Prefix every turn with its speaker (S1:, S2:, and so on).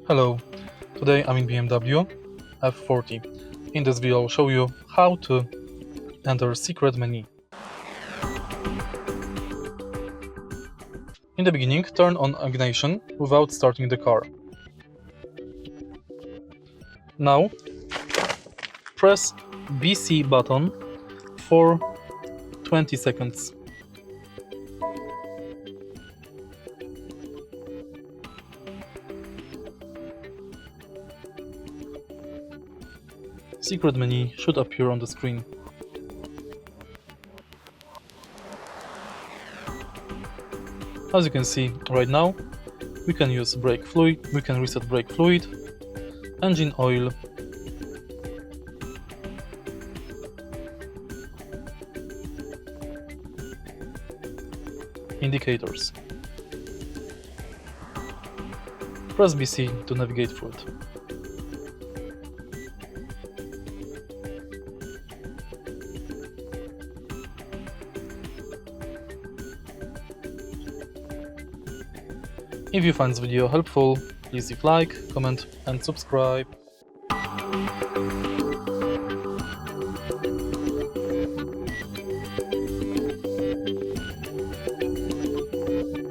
S1: Hello, today I'm in BMW F40. In this video I'll show you how to enter secret menu. In the beginning, turn on ignition without starting the car. Now, press BC button for 20 seconds. Secret menu should appear on the screen. As you can see right now, we can use brake fluid, we can reset brake fluid, engine oil, indicators. Press BC to navigate through it. If you find this video helpful, please leave like, comment and subscribe.